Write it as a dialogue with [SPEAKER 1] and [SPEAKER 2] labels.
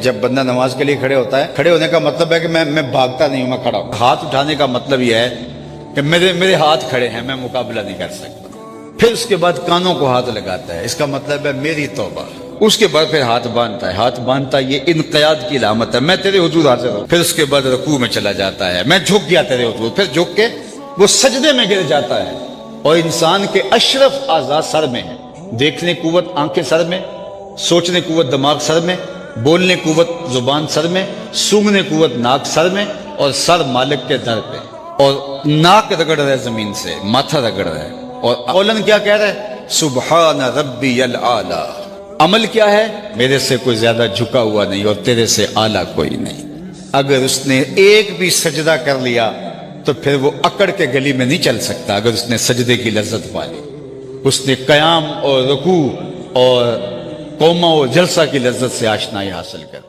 [SPEAKER 1] جب بندہ نماز کے لیے کھڑے ہوتا ہے، کھڑے ہونے کا مطلب ہے کہ میں بھاگتا نہیں ہوں، میں کھڑا ہوں۔ ہاتھ اٹھانے کا مطلب یہ ہے کہ میرے ہاتھ کھڑے ہیں، میں مقابلہ نہیں کر سکتا۔ پھر اس کے بعد کانوں کو ہاتھ لگاتا ہے، اس کا مطلب ہے میری توبہ۔ اس کے بعد پھر ہاتھ باندھتا ہے، ہاتھ باندھتا ہے، یہ انقیاد کی علامت ہے، میں تیرے حضور حاضر ہوں۔ پھر اس کے بعد رکوع میں چلا جاتا ہے، میں جھک گیا تیرے حضور، پھر جھک کے وہ سجدے میں گر جاتا ہے۔ اور انسان کے اشرف اعضاء سر میں ہیں، دیکھنے قوت آنکھیں سر میں، سوچنے قوت دماغ سر میں، بولنے قوت زبان سر میں، سونگھنے قوت ناک سر میں، اور سر مالک کے در پہ، اور ناک رگڑ رہا ہے زمین سے، ماتھا رگڑ رہا ہے، اور قولن کیا کہہ رہا ہے؟ سبحان ربی الاعلی۔ عمل کیا ہے؟ میرے سے کوئی زیادہ جھکا ہوا نہیں اور تیرے سے اعلیٰ کوئی نہیں۔ اگر اس نے ایک بھی سجدہ کر لیا تو پھر وہ اکڑ کے گلی میں نہیں چل سکتا۔ اگر اس نے سجدے کی لذت پا لی، اس نے قیام اور رکوع اور قومہ و جلسہ کی لذت سے آشنائی حاصل کر